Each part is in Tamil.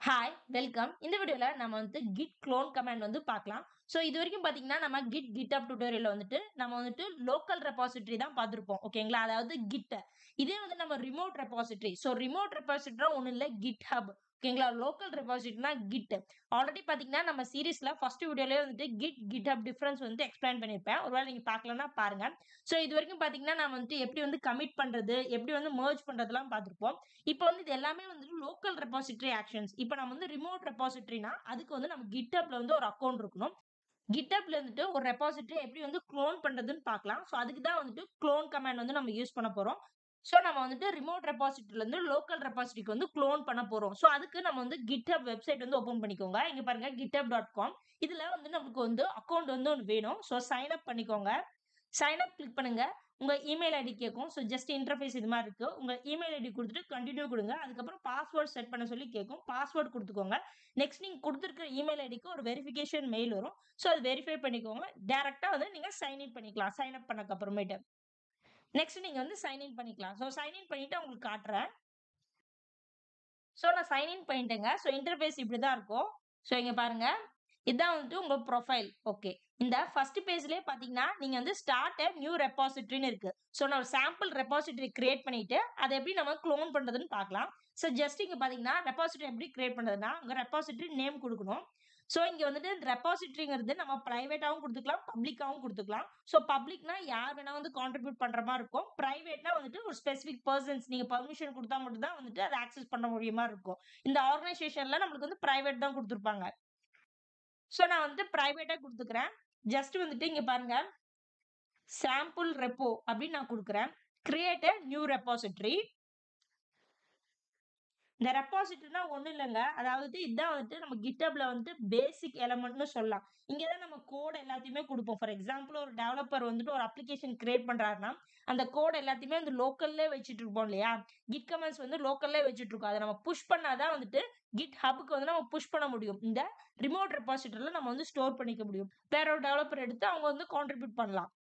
Hi welcome. இந்த வீடியோல நம்ம git clone கமாண்ட் பார்க்கலாம். ஸோ இது வரைக்கும் பார்த்தீங்கன்னா நம்ம GitHub டியூட்டோரியல்ல நம்ம லோக்கல் ரெபாசிட்டரி தான் பார்த்திருப்போம். ஓகேங்களா? அதாவது Git. இதே நம்ம remote repository. So remote repository ஒண்ணும் இல்ல GitHub. ஓகேங்களா? Local ரெபாசிட்டரினா Git. ஆல்ரெடி பார்த்தீங்கன்னா நம்ம சீரிஸ்ல ஃபர்ஸ்ட் வீடியோலயே GitHub டிஃபரன்ஸ் எக்ஸ்பிளைன் பண்ணியிருப்பேன். ஒருவேளை நீங்க பார்க்கலன்னா பாருங்க. ஸோ இது வரைக்கும் பார்த்தீங்கன்னா நம்ம எப்படி கமிட் பண்றது, எப்படி மெர்ஜ் பண்றதெல்லாம் பார்த்திருப்போம். இப்போ இது எல்லாமே லோக்கல் ரெபாசிட்டரி ஆக்ஷன்ஸ். இப்போ நம்ம ரிமோட் ரெபாசிட்டரினா அதுக்கு நம்ம GitHubல ஒரு அக்கவுண்ட் இருக்கணும். GitHubல ஒரு ரெபாசிட்டரி எப்படி குளோன் பண்றதுன்னு பார்க்கலாம். சோ அதுக்கு தான் குளோன் கமாண்ட் நம்ம யூஸ் பண்ண போறோம். சோ நம்ம ரிமோட் ரெபாசிட்டரில இருந்து லோக்கல் ரெபாசிட்டரிக்கு குளோன் பண்ண போறோம். சோ அதுக்கு நம்ம GitHub வெப்சைட் ஓபன் பண்ணிக்கோங்க. இங்க பாருங்க github.com. இதுல நமக்கு அக்கவுண்ட் ஒண்ணு வேணும். சோ சைன் அப் பண்ணிக்கோங்க. சைன் அப் கிளிக் பண்ணுங்க. உங்க இமெயில் ஐடி கேட்கும். சோ ஜஸ்ட் இன்டர்ஃபேஸ் இது மாதிரி இருக்கு. உங்க இமெயில் ஐடி கொடுத்துட்டு கண்டினியூ கொடுங்க. அதுக்கப்புறம் பாஸ்வேர்ட் செட் பண்ண சொல்லி கேட்கும். பாஸ்வேர்ட் கொடுத்துக்கோங்க. நெக்ஸ்ட் நீங்க கொடுத்திருக்கிற இமெயில் ஐடிக்கு ஒரு வெரிஃபிகேஷன் மெயில் வரும். சோ அது வெரிஃபை பண்ணிக்கோங்க. டைரக்ட்டா நீங்க சைன் இன் பண்ணிக்கலாம். சைன் அப் பண்ணதுக்கு அப்புறமேட்டு. நெக்ஸ்ட் நீங்க சைன் இன் பண்ணிக்கலாம். சோ சைன் இன் பண்ணிட்டு உங்களுக்கு காட்டுறேன். சோ நான் சைன் இன் பண்ணிட்டேங்க. சோ இன்டர்ஃபேஸ் இப்படி தான் இருக்கும். சோ இங்க பாருங்க. இதான் உங்க ப்ரொஃபைல். ஓகே. இந்த ஃபர்ஸ்ட் பேஜ்லயே பாத்தீங்கன்னா நீங்க ஸ்டார்ட் a நியூ ரெபாசிட்டரின்னு இருக்கு. சோ நான் ஒரு சாம்பிள் ரெபாசிட்டரி கிரியேட் பண்ணிட்டு அதை எப்படி நம்ம க்ளோன் பண்றதுன்னு பார்க்கலாம். சோ ஜஸ்ட் இங்க பாத்தீங்கன்னா ரெபாசிட்டரி எப்படி கிரியேட் பண்றதுன்னா உங்க ரெபாசிட்டரி நேம் கொடுக்கணும். சோ இங்க இந்த ரெபாசிட்டரிங்கிறது நம்ம பிரைவேட்டாவும் கொடுத்துக்கலாம், பப்ளிக்காவும் கொடுத்துக்கலாம். சோ பப்ளிக்னா யார் வேணா கான்ட்ரிபியூட் பண்ற மாதிரி இருக்கும். பிரைவேட்னா ஒரு ஸ்பெசிபிக் பர்சன்ஸ் நீங்க பெர்மிஷன் கொடுத்தா மட்டும் தான் அதை ஆக்சஸ் பண்ண முடியுமா இருக்கும். இந்த ஆர்கனைசேஷன்ல நம்மளுக்கு பிரைவேட் தான் கொடுத்திருப்பாங்க. சோ நான் பிரைவேட்டா குடுத்துக்கிறேன். ஜஸ்ட் இங்க பாருங்க. சாம்பிள் ரெப்போ அப்படின்னு நான் குடுக்குறேன். Create a new repository. இந்த ரெபாசிட்டரினா ஒண்ணும் இல்லங்க. அதாவது இதான் நம்ம GitHubல பேசிக் எலிமெண்ட்னு சொல்லலாம். இங்க தான் நம்ம கோட் எல்லாத்தையுமே குடுப்போம். ஃபார் எக்ஸாம்பிள் ஒரு டெவலப்பர் ஒரு அப்ளிகேஷன் கிரியேட் பண்றாருன்னா, அந்த கோட் எல்லாத்தையுமே லோக்கல்லே வச்சுட்டு இருப்போம் இல்லையா? Git கமாண்ட்ஸ் லோக்கல்லே வச்சுட்டு இருக்கோம். அத நம்ம புஷ் பண்ணா தான் GitHubக்கு நம்ம புஷ் பண்ண முடியும். இந்த ரிமோட் ரெபாசிட்டரில நம்ம ஸ்டோர் பண்ணிக்க முடியும். வேற ஒரு டெவலப்பர் எடுத்து அவங்க கான்ட்ரிபியூட் பண்ணலாம்.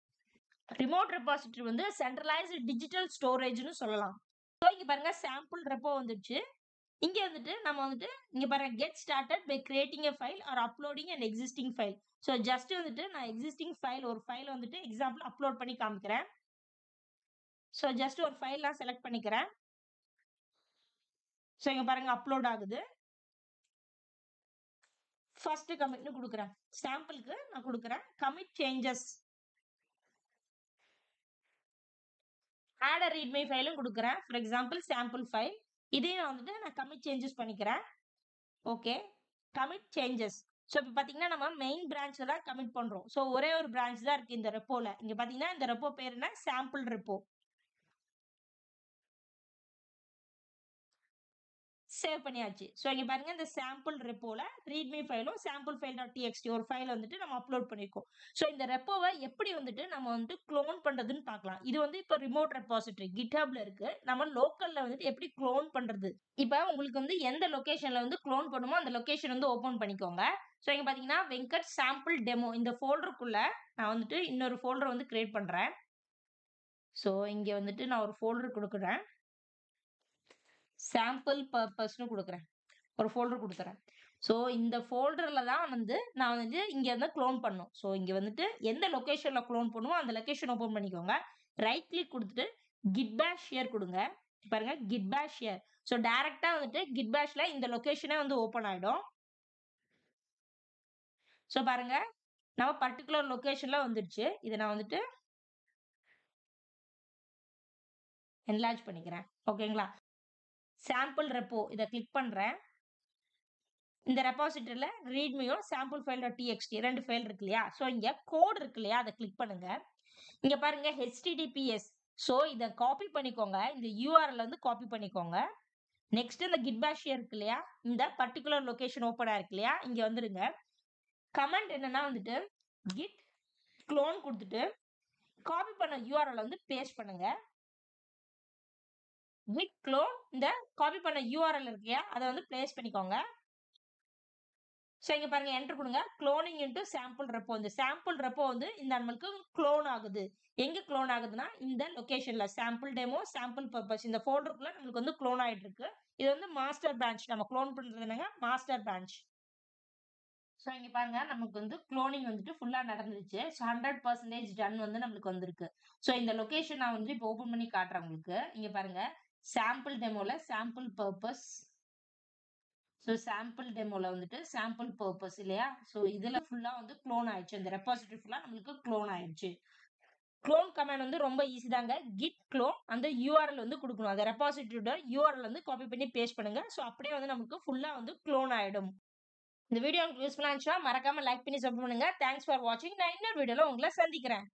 ரிமோட் ரெபாசிட்டரி சென்ட்ரலைஸ்டு டிஜிட்டல் ஸ்டோரேஜ்னு சொல்லலாம். சோ இங்க பாருங்க சாம்பிள் ரெப்போ வந்துருச்சு. இங்க நம்ம இங்க பாருங்க get started by creating a file or uploading an existing file. So just நான் எக்ஸிஸ்டிங் ஃபைல் ஒரு ஃபைல் எக்ஸாம்பிள் அப்லோட் பண்ணி காமிக்கிறேன். சோ ஜஸ்ட் ஒரு ஃபைல் நான் செலக்ட் பண்ணிக்கிறேன். சோ இங்க பாருங்க அப்லோட் ஆகுது. ஃபர்ஸ்ட் கமிட்னு குடுக்குறேன். சாம்பிளுக்கு நான் குடுக்குறேன். Commit changes. Add a readme ஃபைலும் குடுக்குறேன். For example sample file. இதையும் நான் கமிட் சேஞ்சஸ் பண்ணிக்கிறேன். ஓகே. Commit changes. சோ இப்ப பாத்தீங்கன்னா நம்ம மெயின் பிரான்ச்ல தான் கமிட் பண்றோம். சோ ஒரே ஒரு பிரான்ச் தான் இருக்கு இந்த ரெப்போல. இங்க பாத்தீங்கன்னா இந்த ரெப்போ பேர் என்ன? Sample repo. சேவ் பண்ணியாச்சு. சோ இங்க பாருங்க இந்த சாம்பிள் ரெப்போல ரீட்மி ஃபைலும் சாம்பிள் ஃபைல்.txt ஒரு ஃபைல் நம்ம அப்லோட் பண்ணிருக்கோம். சோ இந்த ரெப்போவ எப்படி நம்ம குளோன் பண்றதுன்னு பார்க்கலாம். இது இப்ப ரிமோட் ரெபாசிட்டரி GitHubல இருக்கு. நம்ம லோக்கல்ல எப்படி குளோன் பண்றது? இப்ப உங்களுக்கு எந்த லொகேஷன்ல குளோன் பண்ணுமோ அந்த லொகேஷன் ஓபன் பண்ணிக்கோங்க. சோ இங்க பாத்தீங்கன்னா வெங்கட் சாம்பிள் டெமோ இந்த ஃபோல்டருக்குள்ள நான் இன்னொரு ஃபோல்டர் கிரியேட் பண்றேன். சோ இங்க நான் ஒரு ஃபோல்டர் குடுக்குறேன். சாம்பிள் பர்பஸ்னு குடுக்குறேன். ஒரு ஃபோல்டர் குடுத்துறேன். சோ இந்த ஃபோல்டர்ல தான் நான் இங்க குளோன் பண்ணணும். சோ இங்க எந்த லொகேஷன்ல குளோன் பண்ணுமோ அந்த லொகேஷன் ஓபன் பண்ணிக்கோங்க. ரைட் கிளிக் குடுத்துட்டு git bash share குடுங்க. பாருங்க git bash share. சோ டைரக்ட்டா git bashல இந்த லொகேஷனே ஓபன் ஆயிடும். சோ பாருங்க நம்ம பர்ட்டிகுலர் லொகேஷன்ல வந்துருச்சு. இத நான் என்லார்ஜ் பண்ணிக்கிறேன். ஓகேங்களா? சாம்பிள் ரெப்போ இத கிளிக் பண்றேன். இந்த ரெபாசிட்டரில ரீட்மியும் சாம்பிள் ஃபைல்.txt 2 ஃபைல் இருக்கு இல்லையா? சோ இங்க கோட் இருக்கு இல்லையா? அத கிளிக் பண்ணுங்க. இங்க பாருங்க https. சோ இத காப்பி பண்ணிக்கோங்க. இந்த URL காப்பி பண்ணிக்கோங்க. நெக்ஸ்ட் இந்த git bash இருக்கு இல்லையா? இந்த பர்ட்டிகுலர் லொகேஷன் ஓபன் ஆயிருக்கு இல்லையா? இங்க வந்துருங்க. கமாண்ட் என்னன்னா git clone குடுத்துட்டு காப்பி பண்ண URL பேஸ்ட் பண்ணுங்க. git clone இந்த காப்பி பண்ண URL இருக்கு இல்லையா? அத பிளேஸ் பண்ணிக்கோங்க. ஸோ இங்க பாருங்க என்டர் கொடுங்க. Cloning into sample repo. இந்த சாம்பிள் ரெப்போ வந்து இந்த நம்மளுக்கு குளோன் ஆகுது. எங்க குளோன் ஆகுதுன்னா இந்த லொகேஷன்ல சாம்பிள் டெமோ, சாம்பிள் பர்பஸ் இந்த ஃபோல்டருக்குள்ள நம்மளுக்கு வந்து குளோன் ஆயிட்டு இருக்கு. இது வந்து மாஸ்டர் பிரான்ச். நம்ம குளோன் பண்றது என்னங்க மாஸ்டர் பிரான்ச். ஸோ இங்க பாருங்க நமக்கு வந்து குளோனிங் வந்துட்டு ஃபுல்லா நடந்துருச்சு. ஸோ 100% டன் வந்து நம்மளுக்கு வந்திருக்கு. ஸோ இந்த லொகேஷன் நான் வந்து இப்போ ஓப்பன் பண்ணி காட்டுறேன் உங்களுக்கு. இங்க பாருங்க சாம்பிள் டெமோல சாம்பிள் பர்பஸ். ஸோ சாம்பிள் டெமோல வந்துட்டு சாம்பிள் பர்பஸ் இல்லையா? ஸோ இதுல ஃபுல்லா வந்து குளோன் ஆயிடுச்சு. இந்த ரெபாசிட்டரி ஃபுல்லா நம்மளுக்கு குளோன் ஆயிடுச்சு. குளோன் கமாண்ட் வந்து ரொம்ப ஈஸி தாங்க. கிட் குளோன் அந்த யூஆர்எல் வந்து குடுக்கணும். அந்த ரெபாசிட்டரியோட யூஆர்எல் வந்து காப்பி பண்ணி பேஸ்ட் பண்ணுங்க. ஸோ அப்படியே வந்து நமக்கு ஃபுல்லா வந்து குளோன் ஆயிடும். இந்த வீடியோ உங்களுக்கு யூஸ்ஃபுல்லா இருந்துச்சுன்னா மறக்காம லைக் பண்ணி சப்போர்ட் பண்ணுங்க. தேங்க்ஸ் ஃபார் வாட்சிங். நான் இன்னொரு வீடியோல உங்களை சந்திக்கிறேன்.